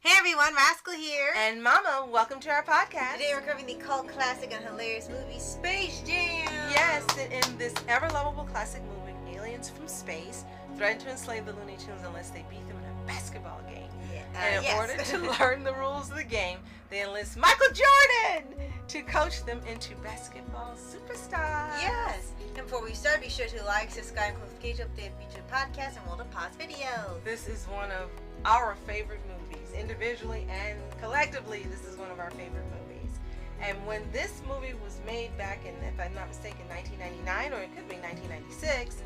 Hey everyone, Rascal here. And Mama, welcome to our podcast. Today we're covering the cult classic and hilarious movie Space Jam. Yes, in this ever-lovable classic movie, aliens from space threaten to enslave the Looney Tunes unless they beat them in a basketball game. And in order to learn the rules of the game, they enlist Michael Jordan to coach them into basketball superstars. Yes. And before we start, be sure to like, subscribe, and click the update feature podcast, and we'll pause videos. This is one of our favorite movies. Individually and collectively, this is one of our favorite movies. And when this movie was made back in, if I'm not mistaken, 1999, or it could be 1996,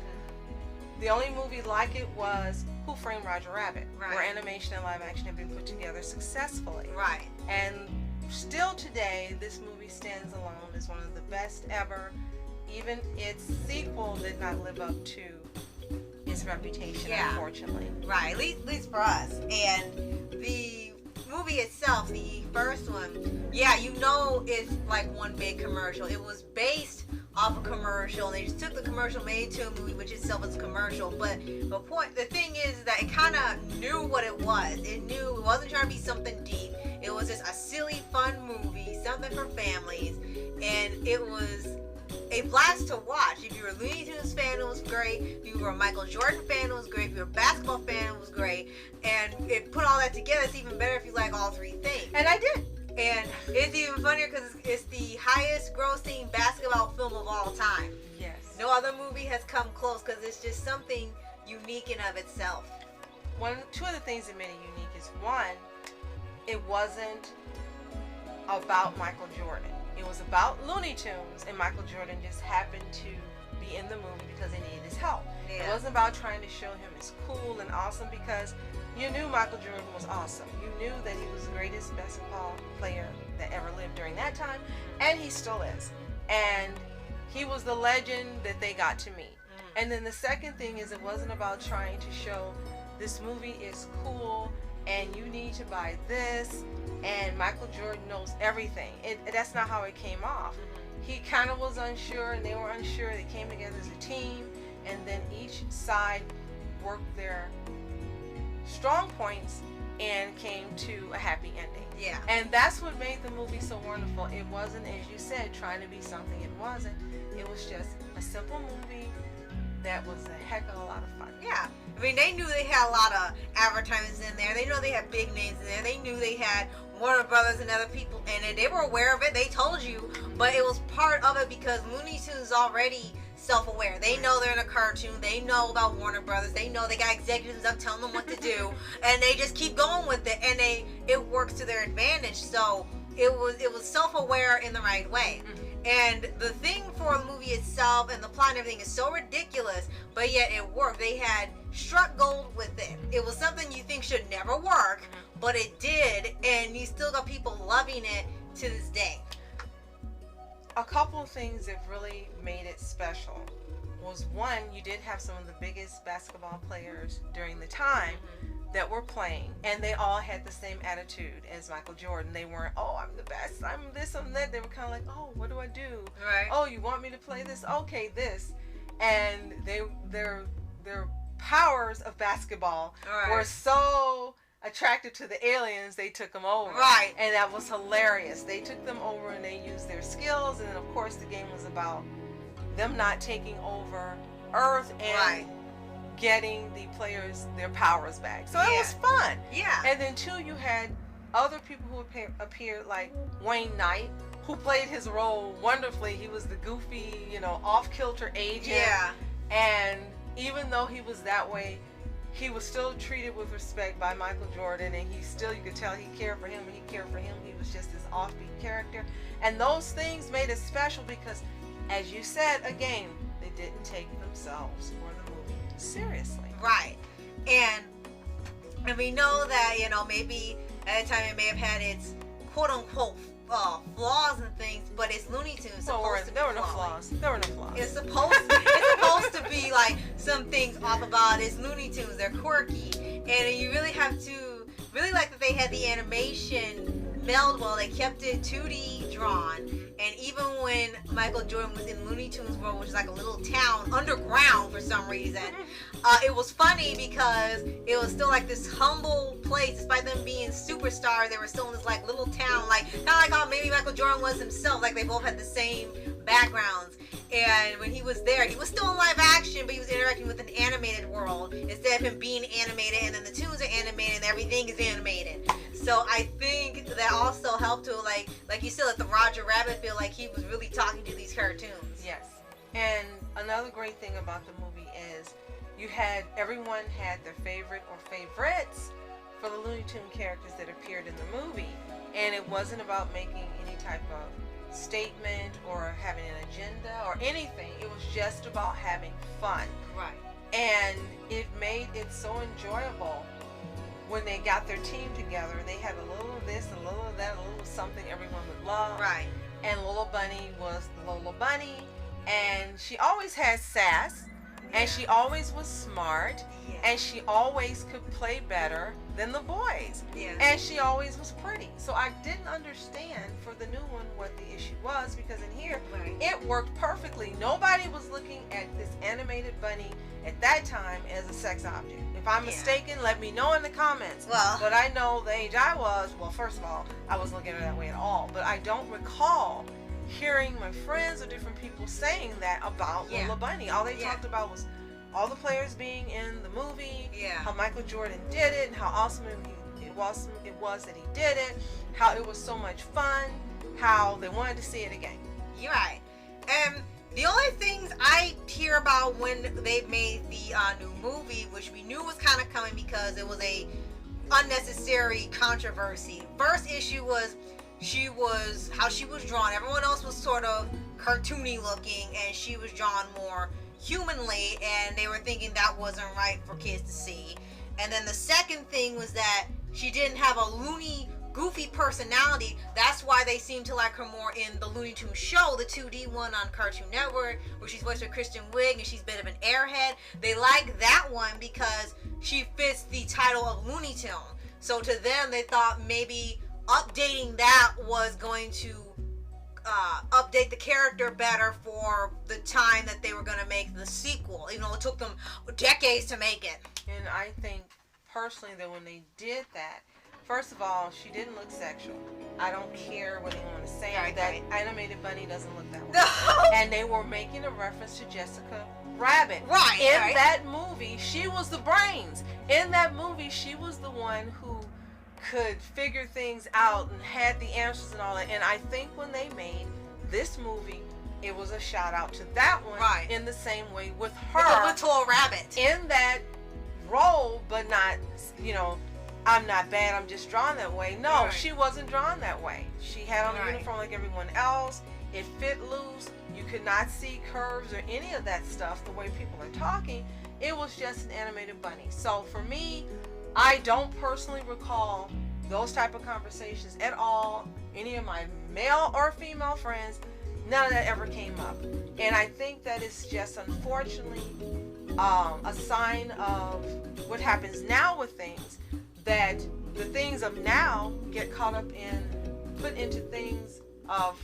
the only movie like it was Who Framed Roger Rabbit, where animation and live action have been put together successfully. Right. And still today, this movie stands alone as one of the best ever. Even its sequel did not live up to its reputation, unfortunately. Right, at least for us. And the movie itself, the first one, it's like one big commercial. It was based off a commercial, and they just took the commercial, made it to a movie, which itself is a commercial. But the thing is that it kind of knew what it was. It knew it wasn't trying to be something deep. It was just a silly, fun movie, something for families, and it was a blast to watch. If you were a Looney Tunes fan, it was great. If you were a Michael Jordan fan, it was great. If you were a basketball fan, it was great. And it put all that together. It's even better if you like all three things. And I did. And it's even funnier because it's the highest grossing basketball film of all time. Yes. No other movie has come close because it's just something unique in of itself. Two of the things that made it unique is, one, it wasn't about Michael Jordan. It was about Looney Tunes, and Michael Jordan just happened to be in the movie because they needed his help. Yeah. It wasn't about trying to show him as cool and awesome, because you knew Michael Jordan was awesome. You knew that he was the greatest basketball player that ever lived during that time, and he still is. And he was the legend that they got to meet. And then the second thing is, it wasn't about trying to show this movie is cool and you need to buy this, and Michael Jordan knows everything. That's not how it came off. He kind of was unsure, and they were unsure. They came together as a team, and then each side worked their strong points and came to a happy ending. Yeah. And that's what made the movie so wonderful. It wasn't, as you said, trying to be something it wasn't. It was just a simple movie that was a heck of a lot of fun. Yeah. I mean, they knew they had a lot of advertisements in there. They know they had big names in there. They knew they had Warner Brothers and other people in it. They were aware of it. They told you. But it was part of it because Looney Tunes is already self-aware. They know they're in a cartoon. They know about Warner Brothers. They know they got executives up telling them what to do. And they just keep going with it. And it works to their advantage. So it was self-aware in the right way. And the thing for the movie itself and the plot and everything is so ridiculous, but yet it worked. They had struck gold with it. It was something you think should never work, but it did, and you still got people loving it to this day. A couple of things that really made it special was, one, you did have some of the biggest basketball players during the time that were playing, and they all had the same attitude as Michael Jordan. They weren't, oh, I'm the best, I'm this, I'm that. They were kind of like, oh, what do I do? Right. Oh, you want me to play this? Okay, this. And their powers of basketball were so attractive to the aliens, they took them over. Right. And that was hilarious. They took them over and they used their skills, and then of course the game was about them not taking over Earth and getting the players their powers back. So it was fun. Yeah. And then two, you had other people who appeared, like Wayne Knight, who played his role wonderfully. He was the goofy, off-kilter agent. Yeah. And even though he was that way, he was still treated with respect by Michael Jordan, and you could tell he cared for him, and he cared for him. He was just this offbeat character. And those things made it special because, as you said, again, they didn't take themselves or the movie seriously. Right. And we know that, maybe at the time it may have had its quote-unquote flaws and things, but it's Looney Tunes. There were no flaws. It's supposed to be like some things off about it's Looney Tunes. They're quirky, and you really have to really like that they had the animation meld well. They kept it 2D drawn, and even when Michael Jordan was in Looney Tunes World, which is like a little town underground for some reason, it was funny because it was still like this humble place, despite them being superstars. They were still in this like little town, like kind of like how maybe Michael Jordan was himself. Like they both had the same backgrounds. And when he was there, he was still in live action, but he was interacting with an animated world instead of him being animated. And then the tunes are animated, and everything is animated. So I think that also helped to like you said, let the Roger Rabbit feel like he was really talking to these cartoons. Yes. And another great thing about the movie is everyone had their favorite or favorites for the Looney Tune characters that appeared in the movie, and it wasn't about making any type of statement or having an agenda or anything. It was just about having fun. Right. And it made it so enjoyable when they got their team together. They had a little of this, a little of that, a little something everyone would love. Right. And Lola Bunny was Lola Bunny, and she always had sass, and she always was smart, and she always could play better than the boys. Yeah. And she always was pretty. So I didn't understand for the new one what the issue was, because in here it worked perfectly. Nobody was looking at this animated bunny at that time as a sex object. If I'm mistaken, let me know in the comments. Well, but I know the age I was, well, first of all, I wasn't looking at it that way at all. But I don't recall hearing my friends or different people saying that about Lola Bunny. All they talked about was all the players being in the movie, how Michael Jordan did it, and how awesome it was that he did it, how it was so much fun, how they wanted to see it again. You're right. The only things I hear about when they made the new movie, which we knew was kind of coming because it was a unnecessary controversy. First issue was how she was drawn. Everyone else was sort of cartoony looking, and she was drawn more humanly, and they were thinking that wasn't right for kids to see. And then the second thing was that she didn't have a loony, goofy personality. That's why they seem to like her more in the Looney Tunes show, the 2D one on Cartoon Network, where she's voiced by Kristen Wiig and she's a bit of an airhead. They like that one because she fits the title of Looney Tune. So to them, they thought maybe updating that was going to update the character better for the time that they were going to make the sequel, even though it took them decades to make it. And I think personally that when they did that, first of all, she didn't look sexual. I don't care what anyone is saying. That animated bunny doesn't look that way. No. And they were making a reference to Jessica Rabbit. Right. In that movie, she was the brains. In that movie, she was the one who could figure things out and had the answers and all that. And I think when they made this movie, it was a shout out to that one in the same way with her. With Little Rabbit. In that role, but not, I'm not bad, I'm just drawn that way. No, she wasn't drawn that way. She had on a uniform like everyone else. It fit loose. You could not see curves or any of that stuff the way people are talking. It was just an animated bunny. So for me, I don't personally recall those type of conversations at all. Any of my male or female friends, none of that ever came up. And I think that is just unfortunately a sign of what happens now with things, that the things of now get caught up put into things of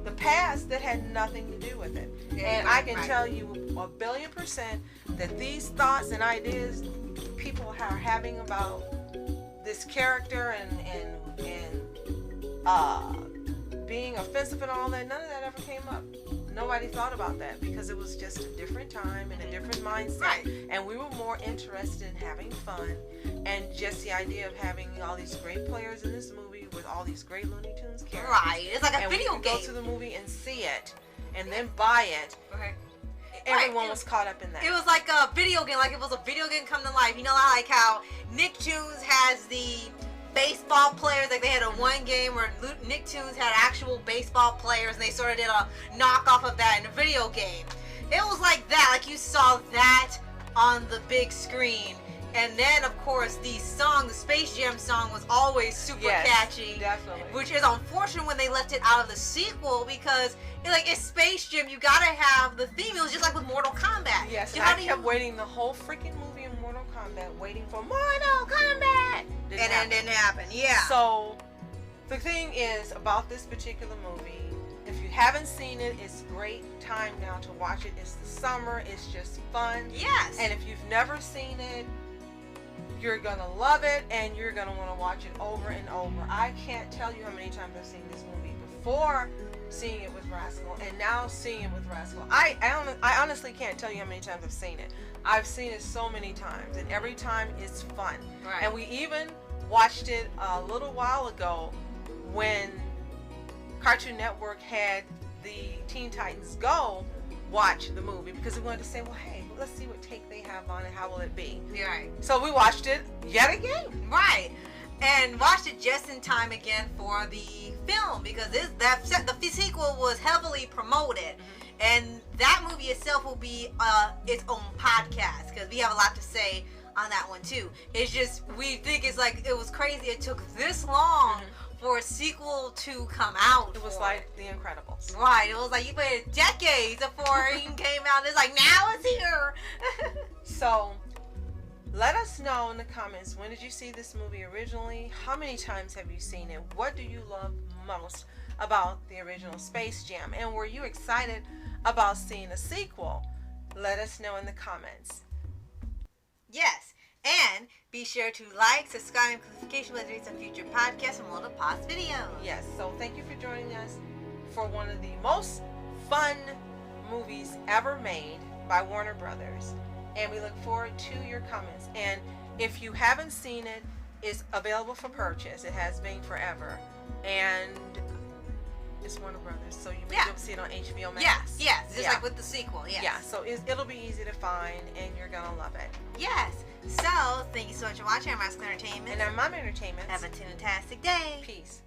the past that had nothing to do with it. And I can tell you 1,000,000,000% that these thoughts and ideas people are having about this character and being offensive and all that, none of that ever came up. Nobody thought about that because it was just a different time and a different mindset, and we were more interested in having fun and just the idea of having all these great players in this movie with all these great Looney Tunes characters. Right, it's like a video game. Go to the movie and see it, and then buy it. Everyone was caught up in that. It was like a video game, like it was a video game come to life. You know, like how Nick Tunes has the baseball players, like they had a one game where Nick Tunes had actual baseball players, and they sort of did a knockoff of that in a video game. It was like that, like you saw that on the big screen. And then, of course, the song, the Space Jam song, was always super catchy. Definitely. Which is unfortunate when they left it out of the sequel, because it's Space Jam. You gotta have the theme. It was just like with Mortal Kombat. Yes, and I kept waiting the whole freaking movie in Mortal Kombat, waiting for Mortal Kombat. And it didn't happen. Yeah. So The thing is about this particular movie, if you haven't seen it, it's great time now to watch it. It's the summer. It's just fun. Yes. And if you've never seen it, you're going to love it, and you're going to want to watch it over and over. I can't tell you how many times I've seen this movie before seeing it with Rascal, and now seeing it with Rascal. I honestly can't tell you how many times I've seen it. I've seen it so many times, and every time it's fun. Right. And we even watched it a little while ago when Cartoon Network had the Teen Titans Go watch the movie, because we wanted to say, well, hey, let's see what take they have on it. How will it be? Right. So we watched it yet again. Right. And watched it just in time again for the film, because the sequel was heavily promoted. Mm-hmm. And that movie itself will be its own podcast, because we have a lot to say on that one too. It's just, we think it's like, it was crazy it took this long for a sequel to come out. It was like The Incredibles. Right. It was like you waited decades before it even came out. It's like, now it's here. So let us know in the comments, when did you see this movie originally? How many times have you seen it? What do you love most about the original Space Jam? And were you excited about seeing a sequel? Let us know in the comments. Yes. And be sure to like, subscribe, and click notification whether it's on future podcasts and more of the past videos. Yes. So thank you for joining us for one of the most fun movies ever made by Warner Brothers. And we look forward to your comments. And if you haven't seen it, it's available for purchase. It has been forever. And it's Warner Brothers, so you may be able to see it on HBO Max. Yes. Just like with the sequel, yes. Yeah, so it'll be easy to find, and you're going to love it. Yes. So, thank you so much for watching. I'm Rascal Entertainment. And I'm Mom Entertainment. Have a fantastic day. Peace.